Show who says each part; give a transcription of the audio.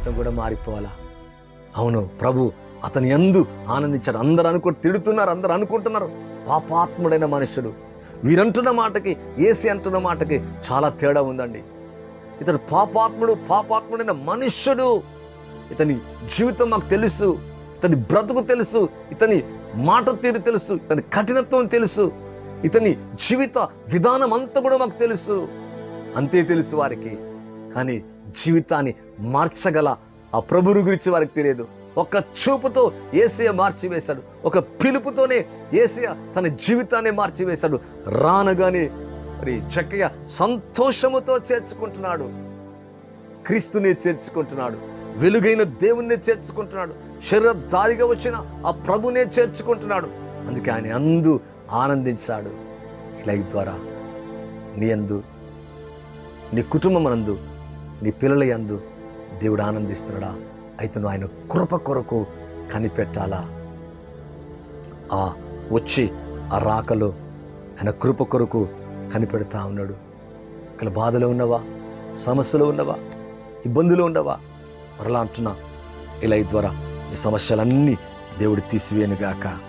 Speaker 1: జీవితం కూడా మారిపోవాలా. అవును, ప్రభు అతని యందు ఆనందించాడు. అందరూ తిడుతున్నారు, అందరూ అనుకుంటున్నారు పాపాత్ముడైన మనుషుడు. వీరంటున్న మాటకి యేసు అంటున్న మాటకి చాలా తేడా ఉందండి. ఇతడు పాపాత్ముడైన మనుష్యుడు. ఇతని జీవితం మాకు తెలుసు, ఇతని బ్రతుకు తెలుసు, ఇతని మాట తీరు తెలుసు, ఇతని కఠినత్వం తెలుసు, ఇతని జీవిత విధానం అంతా కూడా మాకు తెలుసు. అంతే తెలుసు వారికి. కానీ జీవితాన్ని మార్చగల ఆ ప్రభువు గురించి వారికి తెలియదు. ఒక్క చూపుతో యేసయ్య మార్చివేశాడు. ఒక పిలుపుతోనే యేసయ్య తన జీవితాన్ని మార్చివేశాడు. రానగానే మరి చక్కగా సంతోషముతో చేర్చుకుంటున్నాడు. క్రీస్తునే చేర్చుకుంటున్నాడు, వెలుగైన దేవుణ్ణి చేర్చుకుంటున్నాడు, శరీరధారిగా వచ్చిన ఆ ప్రభునే చేర్చుకుంటున్నాడు. అందుకే ఆయన అందు ఆనందించాడు. లైవ్ ద్వారా నీ అందు, నీ కుటుంబం నందు, నీ పిల్లల యందు దేవుడు ఆనందిస్తున్నాడా? అయితే నువ్వు ఆయన కృప కొరకు కనిపెట్టాలా. ఆ వచ్చి ఆ రాకలో ఆయన కృప కొరకు కనిపెడతా ఉన్నాడు. ఇక్కడ బాధలో ఉన్నవా, సమస్యలో ఉన్నవా, ఇబ్బందులు ఉండవా? మరలా అంటున్నా, ఇలా ద్వారా ఈ సమస్యలన్నీ దేవుడు తీసివేయనుగాక.